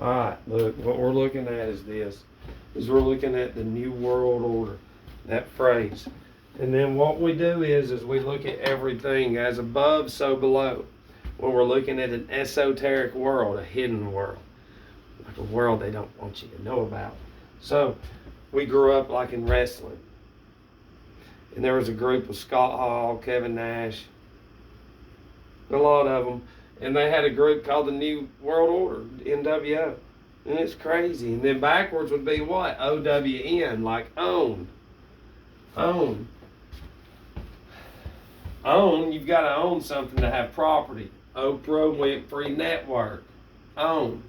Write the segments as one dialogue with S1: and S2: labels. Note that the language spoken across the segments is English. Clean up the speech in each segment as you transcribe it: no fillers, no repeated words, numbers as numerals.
S1: All right, look, what we're looking at is this. Is we're looking at the New World Order, that phrase. And then what we do is we look at everything as above, so below. When we're looking at an esoteric world, a hidden world, like a world they don't want you to know about. So we grew up like in wrestling. And there was a group of Scott Hall, Kevin Nash, a lot of them. And they had a group called the New World Order, NWO. And it's crazy. And then backwards would be what? OWN, like own. Own. Own, you've got to own something to have property. Oprah Winfrey Network. Own.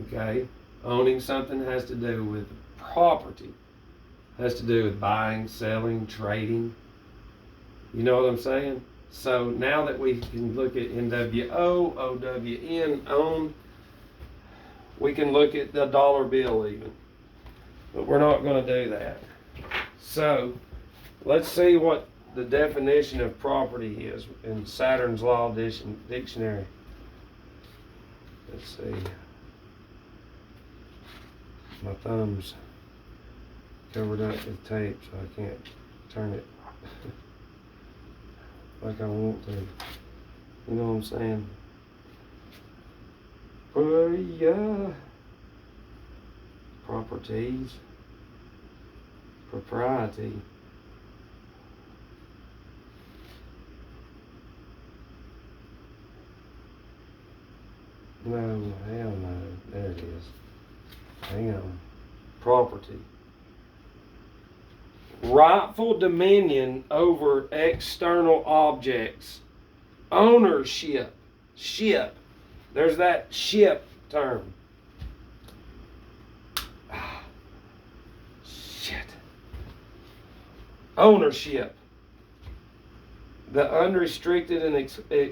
S1: Okay? Owning something has to do with property. Has to do with buying, selling, trading. You know what I'm saying? So now that we can look at NWO, OWN, own, we can look at the dollar bill even. But we're not going to do that. So let's see what the definition of property is in Saturn's Law Dictionary. Let's see. My thumb's covered up with tape, so I can't turn it like I want to. You know what I'm saying? Properties. Propriety. No, hell no. There it is. Hang on. Property. Rightful dominion over external objects. Ownership. Ship. There's that ship term. Shit. Ownership. The unrestricted and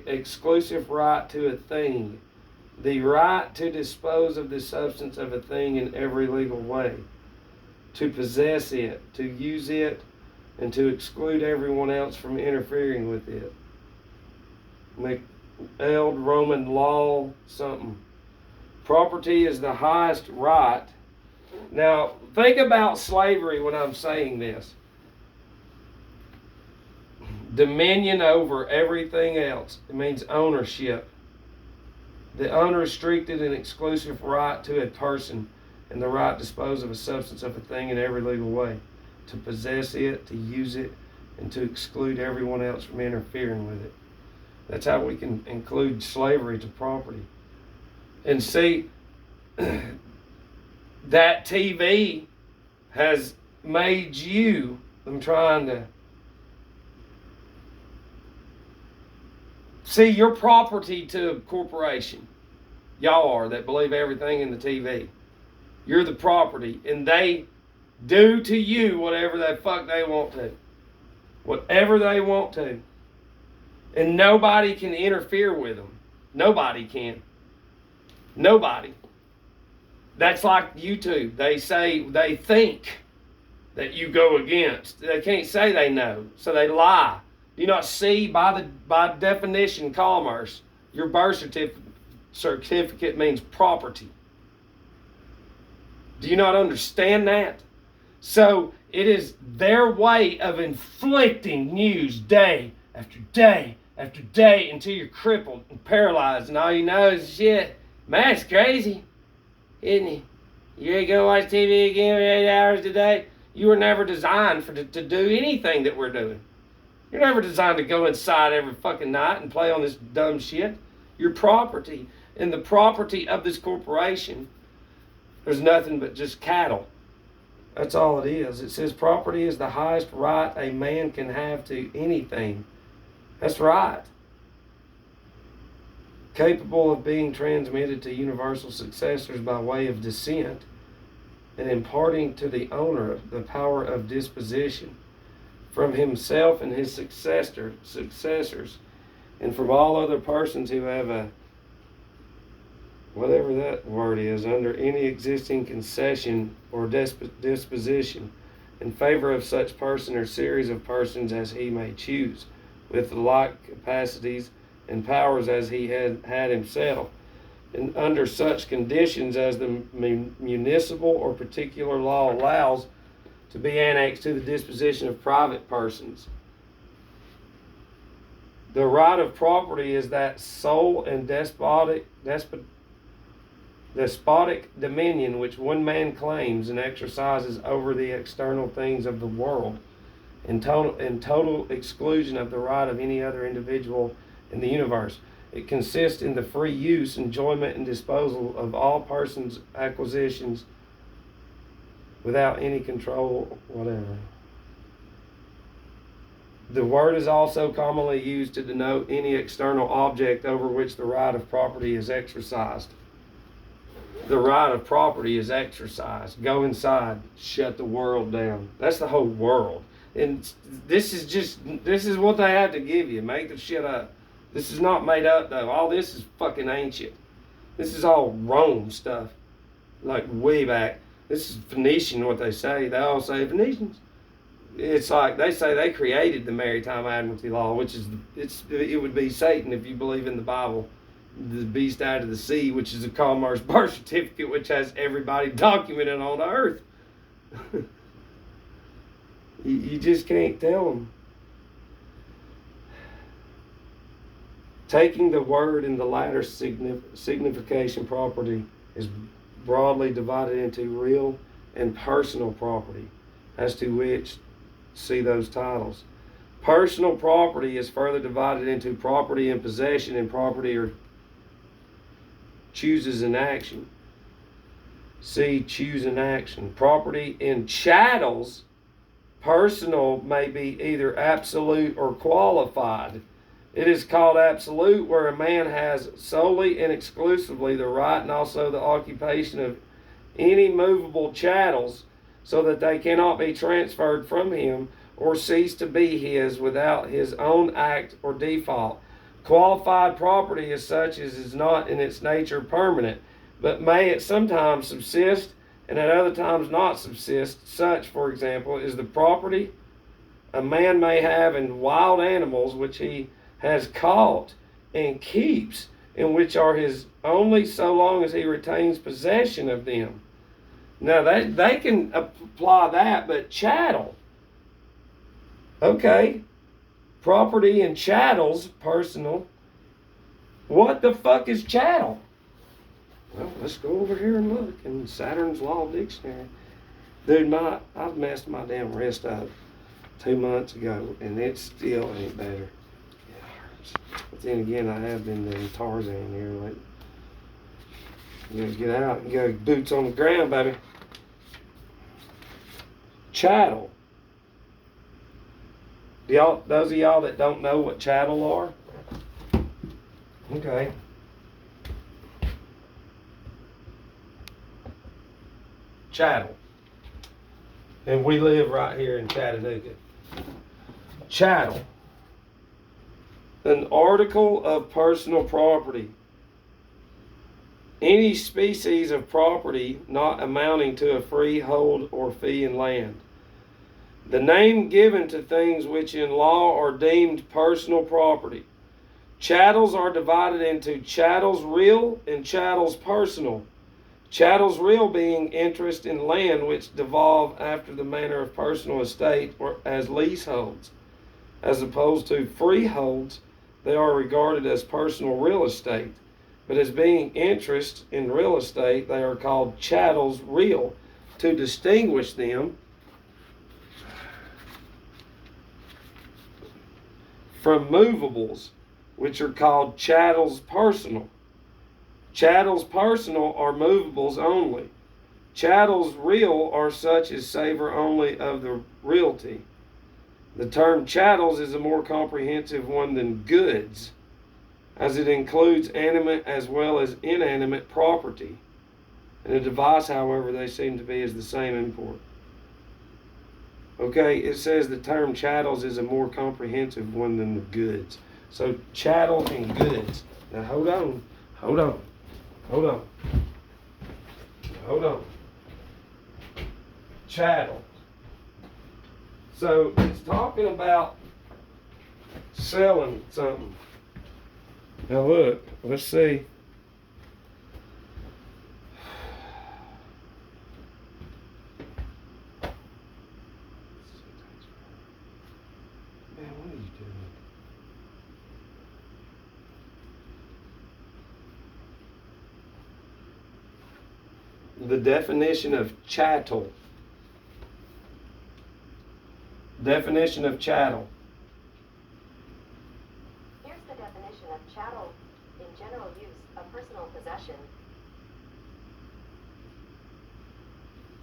S1: exclusive right to a thing. The right to dispose of the substance of a thing in every legal way. To possess it, to use it, and to exclude everyone else from interfering with it. Old Roman law something. Property is the highest right. Now, think about slavery when I'm saying this. Dominion over everything else. It means ownership. The unrestricted and exclusive right to a person and the right to dispose of a substance of a thing in every legal way. To possess it, to use it, and to exclude everyone else from interfering with it. That's how we can include slavery to property. And see, that TV has made you, I'm trying to, see, you're property to a corporation. Y'all are that believe everything in the TV. You're the property, and they do to you whatever the fuck they want to. Whatever they want to. And nobody can interfere with them. Nobody can. Nobody. That's like YouTube. They say, they think that you go against. They can't say they know, so they lie. Do you not see by definition, commerce, your birth certificate means property? Do you not understand that? So it is their way of inflicting news day after day after day until you're crippled and paralyzed and all you know is shit. Man, it's crazy, isn't it? You ain't gonna watch TV again for 8 hours a day? You were never designed to do anything that we're doing. You're never designed to go inside every fucking night and play on this dumb shit. Your property and the property of this corporation, there's nothing but just cattle. That's all it is. It says property is the highest right a man can have to anything. That's right. Capable of being transmitted to universal successors by way of descent and imparting to the owner the power of disposition from himself and his successors and from all other persons who have a, whatever that word is, under any existing concession or disposition in favor of such person or series of persons as he may choose, with the like capacities and powers as he had himself, and under such conditions as the municipal or particular law allows, to be annexed to the disposition of private persons. The right of property is that sole and despotic dominion which one man claims and exercises over the external things of the world, in total exclusion of the right of any other individual in the universe. It consists in the free use, enjoyment, and disposal of all persons' acquisitions without any control whatever. The word is also commonly used to denote any external object over which the right of property is exercised. The right of property is exercised. Go inside, shut the world down. That's the whole world. And this is what they have to give you. Make the shit up. This is not made up though. All this is fucking ancient. This is all Rome stuff. Like way back. This is Phoenician, what they say. They all say Phoenicians. It's like they say they created the maritime admiralty law, which is it would be Satan if you believe in the Bible. The beast out of the sea, which is a commerce birth certificate, which has everybody documented on the earth. You just can't tell them. Taking the word in the latter signification, property is broadly divided into real and personal property, as to which see those titles. Personal property is further divided into property in possession and property or chooses an action. See, choose an action. Property in chattels, personal may be either absolute or qualified. It is called absolute where a man has solely and exclusively the right and also the occupation of any movable chattels, so that they cannot be transferred from him or cease to be his without his own act or default. Qualified property as such is not in its nature permanent, but may at sometimes subsist and at other times not subsist. Such, for example, is the property a man may have in wild animals which he has caught and keeps, and which are his only so long as he retains possession of them. Now, they can apply that, but chattel, okay, property and chattels, personal. What the fuck is chattel? Well, let's go over here and look in Saturn's Law Dictionary. Dude, I've messed my damn wrist up 2 months ago, and it still ain't better. It hurts. But then again, I have been doing Tarzan here lately. You gotta get out and go boots on the ground, baby. Chattel. Those of y'all that don't know what chattel are? Okay. Chattel. And we live right here in Chattanooga. Chattel. An article of personal property. Any species of property not amounting to a freehold or fee in land. The name given to things which in law are deemed personal property. Chattels are divided into chattels real and chattels personal. Chattels real being interest in land which devolve after the manner of personal estate or as leaseholds. As opposed to freeholds, they are regarded as personal real estate. But as being interest in real estate, they are called chattels real. To distinguish them from movables, which are called chattels personal. Chattels personal are movables only. Chattels real are such as savor only of the realty. The term chattels is a more comprehensive one than goods, as it includes animate as well as inanimate property. In a device, however, they seem to be as the same import. Okay, it says the term chattels is a more comprehensive one than the goods. So chattel and goods. Now hold on. Chattel. So it's talking about selling something. Now look, let's see. the definition of chattel. Definition of chattel.
S2: Here's the definition of chattel. In general use, a personal possession.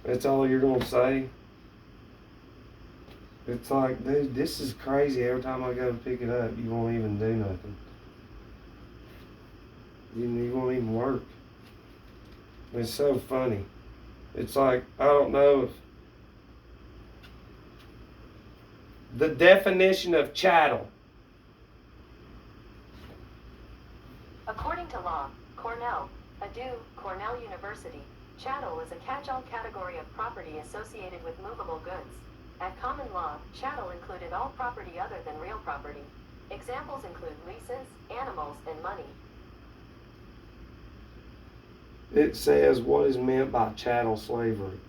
S1: That's all you're going to say? It's like, dude, this is crazy. Every time I go to pick it up, you won't even do nothing. You won't even work. It's so funny. It's like, I don't know if... The definition of chattel.
S2: According to law, Cornell University, chattel is a catch-all category of property associated with movable goods. At common law, chattel included all property other than real property. Examples include leases, animals, and money.
S1: It says what is meant by chattel slavery.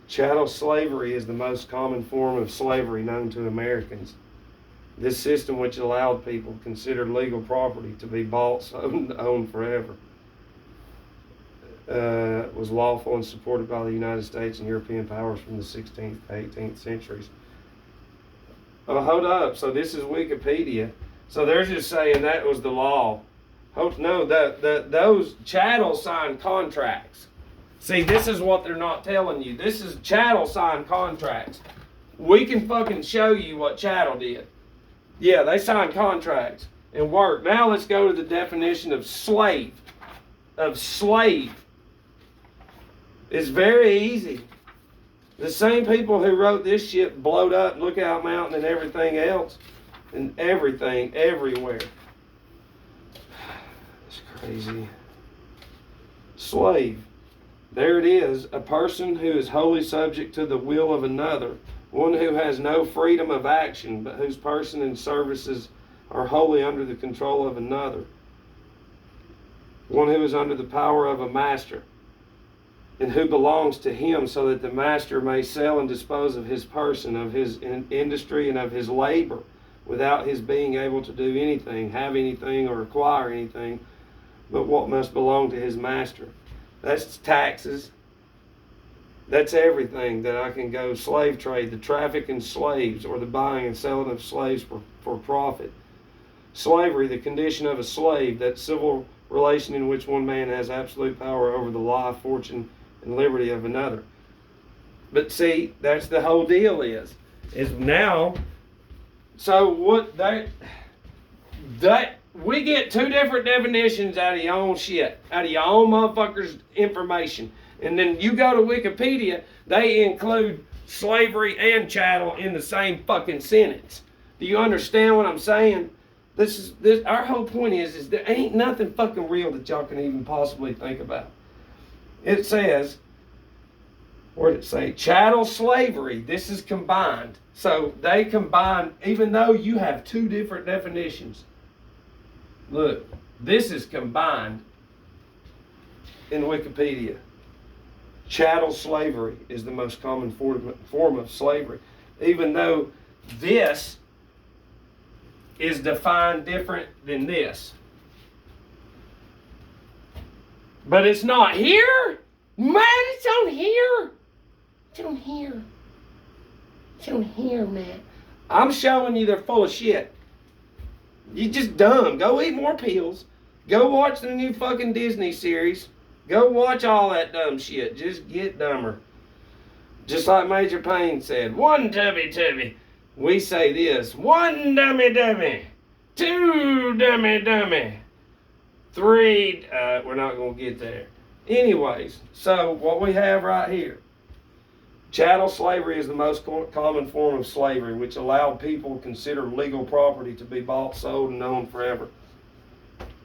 S1: Chattel slavery is the most common form of slavery known to Americans. This system, which allowed people considered legal property to be bought, sold, and owned forever, was lawful and supported by the United States and European powers from the 16th to 18th centuries. Oh, hold up. So this is Wikipedia. So they're just saying that was the law. No, those chattel signed contracts. See, this is what they're not telling you. This is chattel signed contracts. We can fucking show you what chattel did. Yeah, they signed contracts and worked. Now let's go to the definition of slave. It's very easy. The same people who wrote this shit blowed up Lookout Mountain and everything else. And everything, everywhere. It's crazy. Slave. There it is. A person who is wholly subject to the will of another. One who has no freedom of action, but whose person and services are wholly under the control of another. One who is under the power of a master, and who belongs to him, so that the master may sell and dispose of his person, of his industry, and of his labor, without his being able to do anything, have anything, or acquire anything, but what must belong to his master. That's taxes. That's everything that I can go. Slave trade, the traffic in slaves, or the buying and selling of slaves for profit. Slavery, the condition of a slave, that civil relation in which one man has absolute power over the life, fortune, and liberty of another. But see, that's the whole deal is now, so what that we get two different definitions out of your own shit, out of your own motherfuckers' information. And then you go to Wikipedia, they include slavery and chattel in the same fucking sentence. Do you understand what I'm saying? This our whole point is there ain't nothing fucking real that y'all can even possibly think about. It says, where did it say? Chattel slavery. This is combined. So they combine, even though you have two different definitions. Look, this is combined in Wikipedia. Chattel slavery is the most common form of slavery, even though this is defined different than this. But it's not here. Man, it's on here. It's on here. It's on here, man. I'm showing you they're full of shit. You just dumb. Go eat more pills. Go watch the new fucking Disney series. Go watch all that dumb shit. Just get dumber. Just like Major Payne said, one tubby tubby. We say this, one dummy dummy, two dummy dummy, three, we're not going to get there. Anyways, so what we have right here, chattel slavery is the most common form of slavery, which allowed people considered legal property to be bought, sold, and owned forever.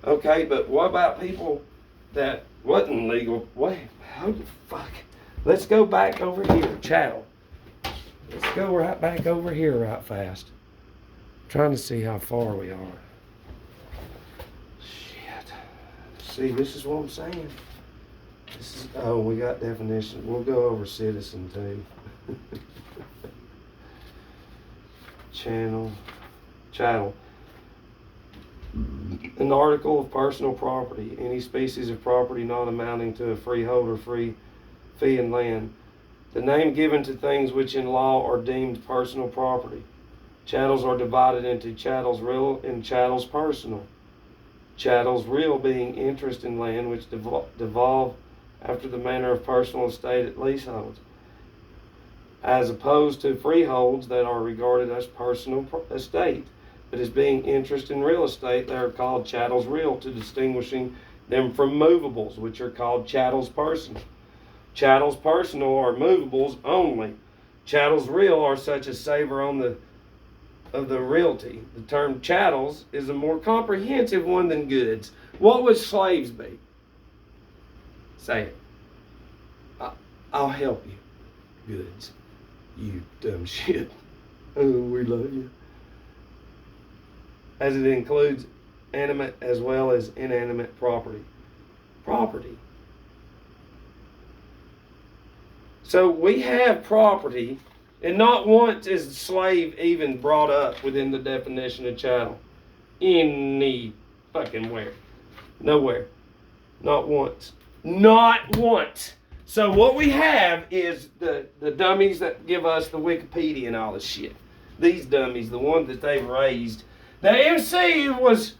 S1: Okay, but what about people that wasn't legal? Wait, how the fuck? Let's go back over here, chattel. Let's go right back over here right fast. Trying to see how far we are. Shit. See, this is what I'm saying. This is, oh, we got definition. We'll go over citizen too. Chattel. An article of personal property, any species of property not amounting to a freehold or free fee and land. The name given to things which in law are deemed personal property. Chattels are divided into chattels real and chattels personal. Chattels real being interest in land which devolve after the manner of personal estate at leaseholds, as opposed to freeholds that are regarded as personal estate, but as being interest in real estate, they are called chattels real, to distinguishing them from movables, which are called chattels personal. Chattels personal are movables only. Chattels real are such as savor of the realty. The term chattels is a more comprehensive one than goods. What would slaves be? Say it. I'll help you. Goods. You dumb shit. Oh, we love you. As it includes animate as well as inanimate property. Property. So we have property, and not once is slave even brought up within the definition of chattel. Any fucking where. Nowhere. Not once. Not once. So what we have is the dummies that give us the Wikipedia and all this shit. These dummies, the ones that they've raised. The MC was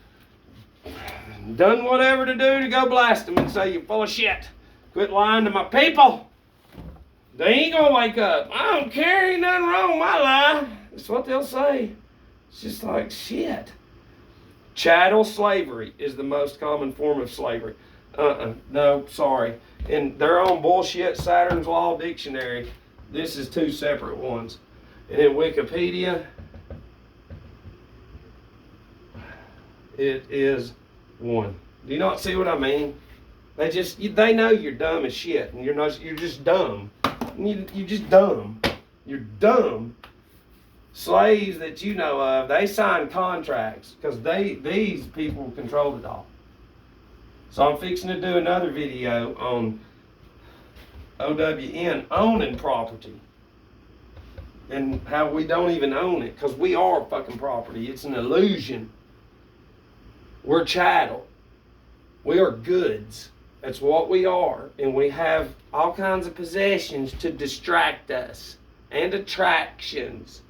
S1: done whatever to do to go blast them and say, you're full of shit. Quit lying to my people. They ain't gonna wake up. I don't care, ain't nothing wrong with my lie. That's what they'll say. It's just like shit. Chattel slavery is the most common form of slavery. No, sorry. In their own bullshit Saturn's Law Dictionary, this is two separate ones. And in Wikipedia, it is one. Do you not see what I mean? They know you're dumb as shit, and you're just dumb. You're just dumb. You're dumb. Slaves that you know of, they sign contracts because these people control it all. So I'm fixing to do another video on OWN owning property and how we don't even own it because we are fucking property. It's an illusion. We're chattel. We are goods. That's what we are. And we have all kinds of possessions to distract us and attractions.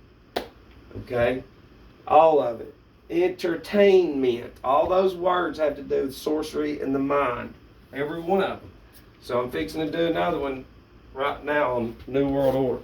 S1: Okay? All of it. Entertainment. All those words have to do with sorcery and the mind. Every one of them. So I'm fixing to do another one right now on New World Order.